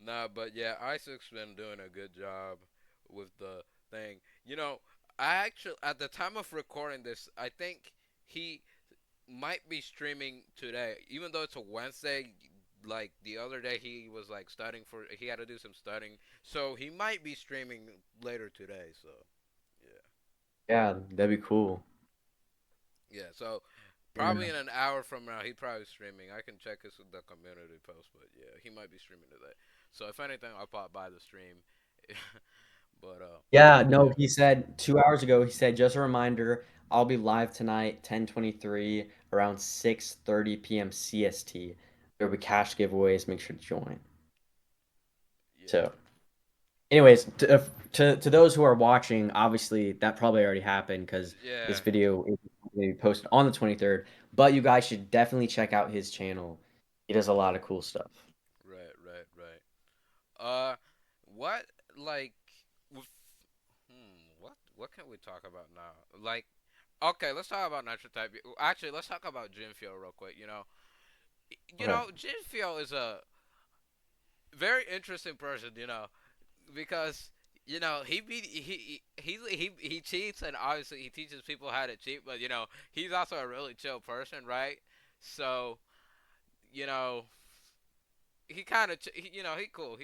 Nah, but yeah, Isaac's been doing a good job with the thing. I actually, at the time of recording this, I think he might be streaming today, even though it's a Wednesday. Like the other day, he was studying he had to do some studying, so he might be streaming later today. So yeah, Yeah, that'd be cool. yeah. So Yeah. probably in an hour from now, he probably streaming. I can check the community post, but yeah, he might be streaming today. So if anything, I'll pop by the stream. But Yeah, no, Yeah. he said 2 hours ago, he said, just a reminder, I'll be live tonight, 10:23, around 6:30 p.m. CST. There'll be cash giveaways. Make sure to join. Yeah. So, anyways, to those who are watching, obviously that probably already happened because this Yeah. video is gonna be posted on the 23rd. But you guys should definitely check out his channel. He does a lot of cool stuff. Right. Right. Right. Uh, what like with what can we talk about now? Like, okay, let's talk about Nitro Type. Actually, let's talk about Jim Field real quick. Okay. Jim Field is a very interesting person. Because he cheats, and obviously he teaches people how to cheat, but he's also a really chill person, right? So you know he kind of he cool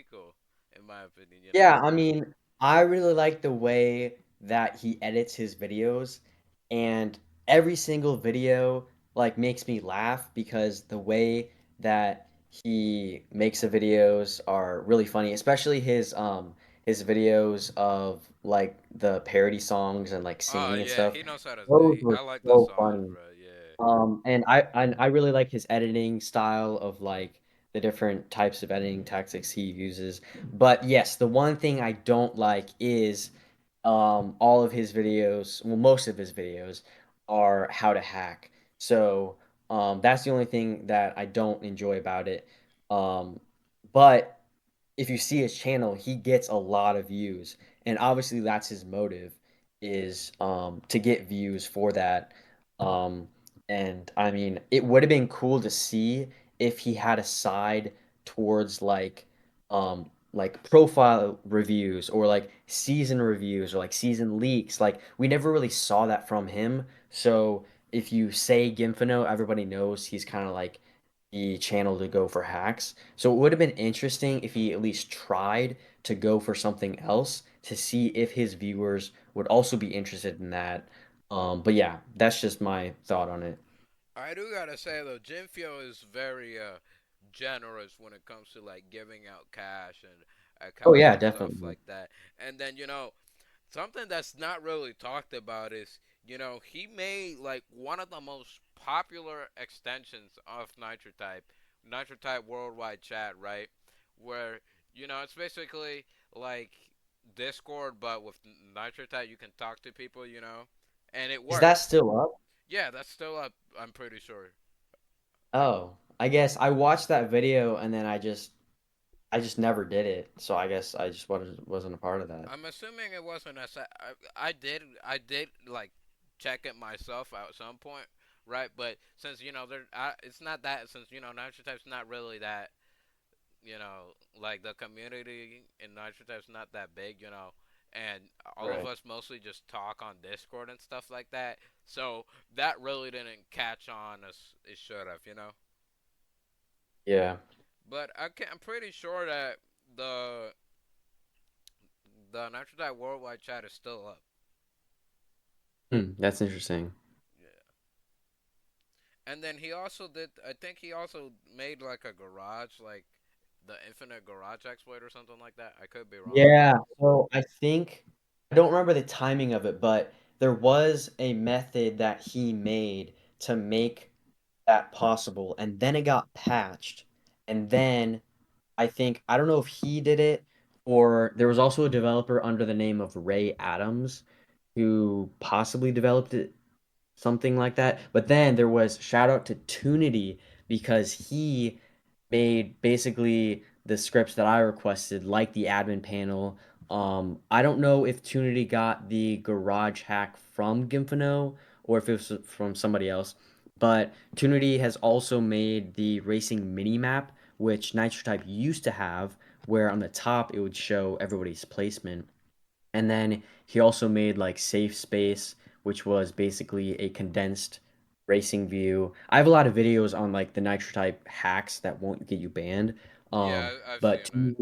in my opinion. Yeah, I mean, I really like the way that he edits his videos, and every single video like makes me laugh because the way that he makes the videos are really funny, especially his videos of like the parody songs and like Oh singing and yeah, stuff. he knows how to. Those I were like those so songs, funny. bro. Yeah. And I really like his editing style of like the different types of editing tactics he uses. But yes, the one thing I don't like is all of his videos, well, most of his videos are how to hack. So that's the only thing that I don't enjoy about it. Um, but if you see his channel, he gets a lot of views, and obviously that's his motive is to get views for that. Um, and I mean, it would have been cool to see if he had a side towards like profile reviews or like season reviews or like season leaks. Like we never really saw that from him. So if you say Gimfino, everybody knows he's kind of like the channel to go for hacks. So it would have been interesting if he at least tried to go for something else to see if his viewers would also be interested in that. But yeah, that's just my thought on it. I do gotta say though, Jim Fio is very generous when it comes to like giving out cash and Oh accounts yeah, and stuff definitely. like that. And then something that's not really talked about is, he made like one of the most popular extensions of Nitro Type Worldwide Chat, right? Where, it's basically like Discord, but with Nitro Type, you can talk to people, and it Is that works. still up? Yeah, that's still up, I'm pretty sure. Oh, I guess I watched that video and then I just never did it. So I guess I just wasn't a part of that. I'm assuming it wasn't as I did like check it myself at some point, right? But since it's not that since Nitro Type's not really that like the community in Nitro Type's not that big, and all of Right. us mostly just talk on Discord and stuff like that. So that really didn't catch on as it should have. Yeah. But I'm pretty sure that the the Nitro Type Worldwide Chat is still up. That's interesting. Yeah. And then he also did. I think he also made like a garage, like the Infinite Garage exploit or something like that. I could be wrong. Yeah, so I think I don't remember the timing of it, but there was a method that he made to make that possible, and then it got patched, and then I don't know if he did it or there was also a developer under the name of Ray Adams who possibly developed it something like that. But then there was shout out to Tunity because he made basically the scripts that I requested, like the admin panel. I don't know if Tunity got the garage hack from Gimfino or if it was from somebody else, but Tunity has also made the racing mini map, which Nitro Type used to have, where on the top it would show everybody's placement. And then he also made like Safe Space, which was basically a condensed racing view. I have a lot of videos on like the Nitro type hacks that won't get you banned. Yeah, I've But seen that.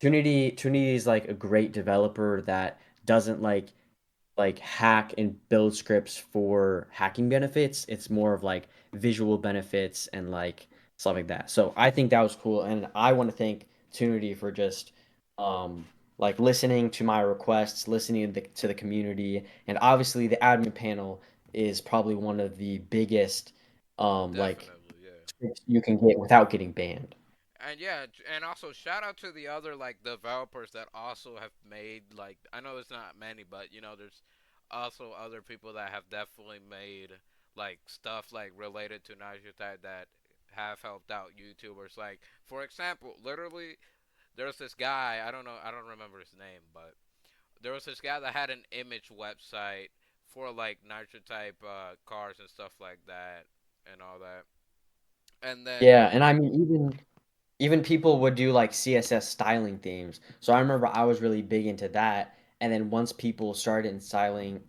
Trinity is like a great developer that doesn't like hack and build scripts for hacking benefits. It's more of like visual benefits and like stuff like that. So I think that was cool, and I want to thank Tunity for just um like listening to my requests, listening to the community, and obviously the admin panel is probably one of the biggest like Definitely, yeah. tricks you can get without getting banned. And yeah, and also shout out to the other like developers that also have made like I know it's not many, but you know there's also other people that have definitely made like stuff like related to Niger that have helped out YouTubers. Like for example, literally there's this guy, I don't remember his name, but there was this guy that had an image website for like Nitro type cars and stuff like that and all that. And then Yeah, and I mean even people would do like CSS styling themes. So I remember I was really big into that. And then once people started installing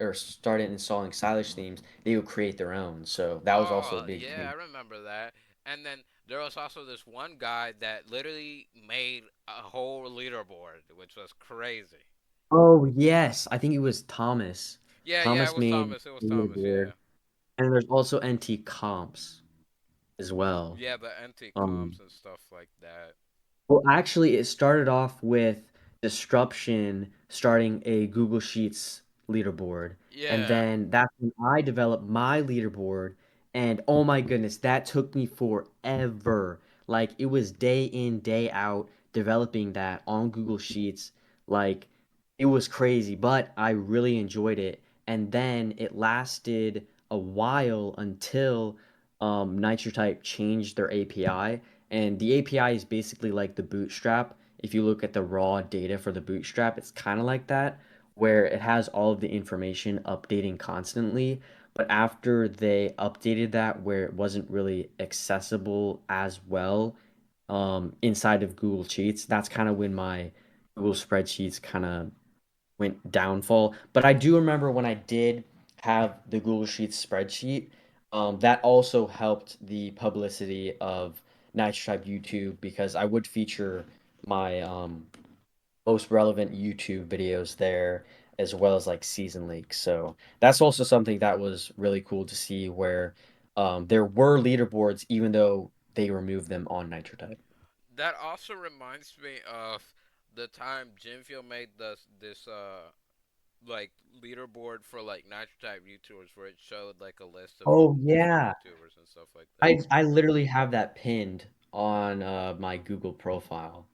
stylish themes, they would create their own. So that was also a oh big yeah, thing. I remember that. And then there was also this one guy that literally made a whole leaderboard, which was crazy. Oh yes, I think it was Thomas. Yeah, yeah, it Thomas was made Thomas. It was the Thomas. leaderboard. Yeah, And there's also NT comps as well. yeah, the anti Um, comps and stuff like that. Well, actually, it started off with Disruption starting a Google Sheets leaderboard. And Yeah, then that's when I developed my leaderboard. And oh my goodness, that took me forever. Like, it was day in, day out developing that on Google Sheets. Like, it was crazy, but I really enjoyed it. And then it lasted a while until NitroType changed their API. And the API is basically like the Bootstrap. If you look at the raw data for the Bootstrap, it's kind of like that, where it has all of the information updating constantly. But after they updated that, where it wasn't really accessible as well inside of Google Sheets, that's kind of when my Google spreadsheets kind of went downfall. But I do remember when I did have the Google Sheets spreadsheet, that also helped the publicity of Nitro Tribe YouTube because I would feature my most relevant YouTube videos there as well as like season leaks. So that's also something that was really cool to see where there were leaderboards even though they removed them on Nitro Type. that also reminds me of the time Jimfield made this like leaderboard for like Nitro type YouTubers where it showed like a list of Oh different yeah. YouTubers and stuff like that. I literally have that pinned on my Google profile.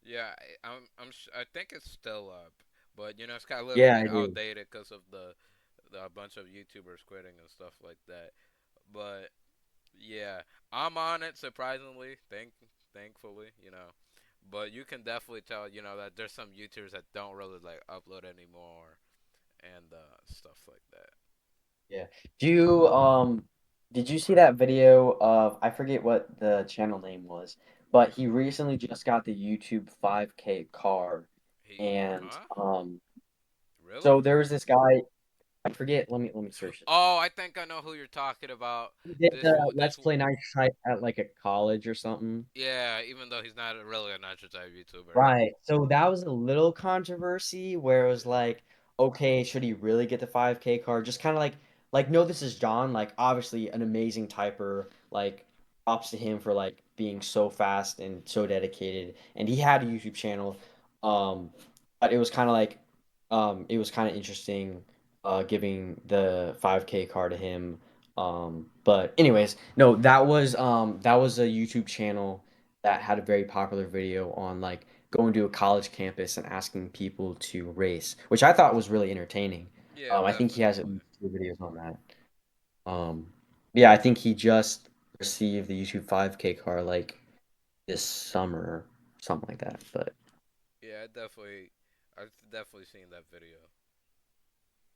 Yeah, I think it's still up, but you know it's got a little Yeah, bit it is. outdated because of the a bunch of YouTubers quitting and stuff like that. But yeah, I'm on it surprisingly, thankfully, you know. But you can definitely tell, you know, that there's some YouTubers that don't really like upload anymore and stuff like that. Yeah. Do you did you see that video of I forget what the channel name was, but he recently just got the YouTube 5K car He, and huh? Really? so there was this guy, I forget, let me search his name. Oh, I think I know who you're talking about. He did This, the this, Let's Play Night Type at like a college or something. yeah. Even though he's not really a natural type YouTuber. Right. So that was a little controversy where it was like, okay, should he really get the 5K card? Just kind of like no, this is John, like obviously an amazing typer, like props to him for like being so fast and so dedicated. And he had a YouTube channel. Um, but it was kind of like it was kind of interesting giving the 5K card to him. But anyways, no, that was a YouTube channel that had a very popular video on like going to a college campus and asking people to race, which I thought was really entertaining. Yeah, I think he has at definitely. least two videos on that. Um, yeah, I think he just received the YouTube 5K car like this summer, something like that. Yeah, I've definitely seen that video.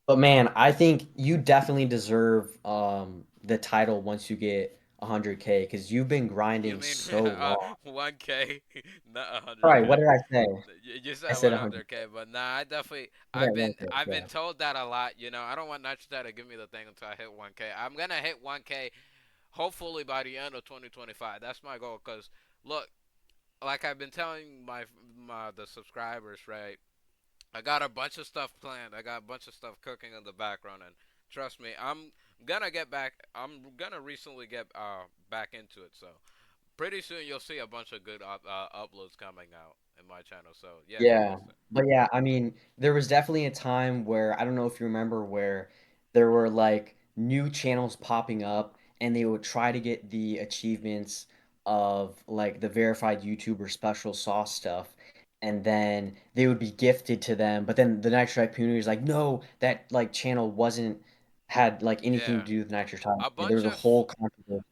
But man, I think you definitely deserve the title once you get 100K because you've been You grinding mean so long. 1K, not All right, 100K? what did I say? You I said said 100. 100K, but nah, I definitely Yeah, 1K. I've been Yeah. told that a lot. You know, I don't want Nitro to give me the thing until I hit 1K. I'm gonna hit 1K hopefully by the end of 2025. That's my goal. Cause look, like I've been telling my the subscribers, right? I got a bunch of stuff planned. I got a bunch of stuff cooking in the background, and trust me, I'm gonna get back. I'm gonna recently get back into it. So pretty soon you'll see a bunch of good uploads coming out. in my channel. So yeah, go ahead. Yeah. But yeah, I mean, there was definitely a time where I don't know if you remember where there were like new channels popping up and they would try to get the achievements of like the verified YouTuber special sauce stuff and then they would be gifted to them, but then the Nitro Type community was like, no, that like channel wasn't had like anything to Yeah, do with Nitro Type. a There bunch was a of whole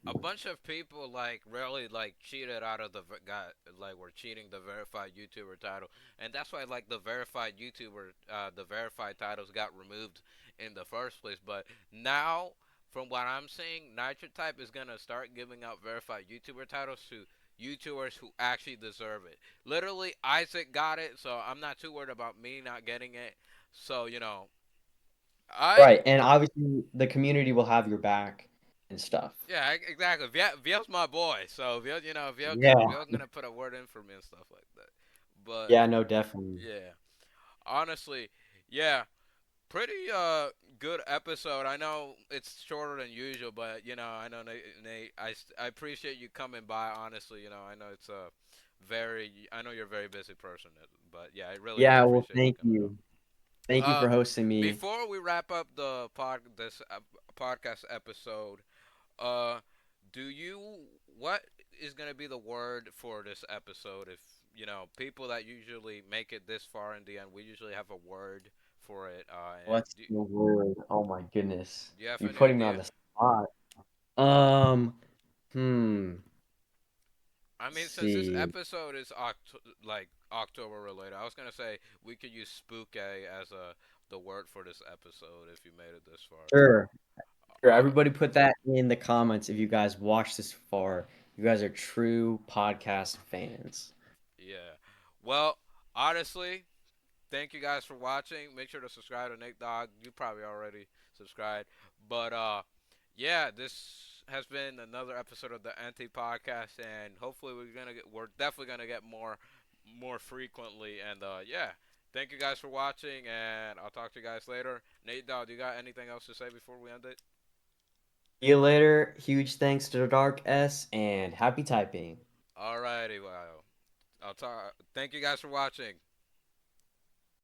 a controversy. bunch of people like really like cheated out of the got like were cheating the verified YouTuber title, and that's why like the verified YouTuber the verified titles got removed in the first place. But now, from what I'm seeing, Nitro Type is gonna start giving out verified YouTuber titles to YouTubers who actually deserve it. Literally, Isaac got it, so I'm not too worried about me not getting it. So I Right, and obviously the community will have your back and stuff. Yeah, exactly. Viel's my boy, so Yeah. Viel's gonna put a word in for me and stuff like that. But Yeah, no, definitely. yeah, honestly, yeah, pretty good episode. I know it's shorter than usual, but I know Nate, I appreciate you coming by. Honestly, I know it's a I know you're a very busy person, but yeah, I really do Yeah, well, appreciate you thank coming you. Thank you on. for hosting me. Before we wrap up the podcast episode. Uh, do you what is gonna be the word for this episode? If people that usually make it this far in the end, we usually have a word for it. And What's the word? Oh my goodness. do you have You're any putting me on idea? the spot. Um, hmm. I Let's mean, since this see. episode is like October related, I was gonna say we could use spooky as the word for this episode if you made it this far. Sure. Sure. Uh, Everybody put that in the comments if you guys watched this far. You guys are true podcast fans. yeah. Well, honestly, thank you guys for watching. Make sure to subscribe to Nate Dogg. You probably already subscribed, but yeah, this has been another episode of the Anti Podcast, and hopefully we're definitely gonna get more frequently. And yeah, thank you guys for watching, and I'll talk to you guys later. Nate Dogg, do you got anything else to say before we end it? See you later. Huge thanks to Dark S and happy typing. Alrighty, well, I'll talk. Thank you guys for watching.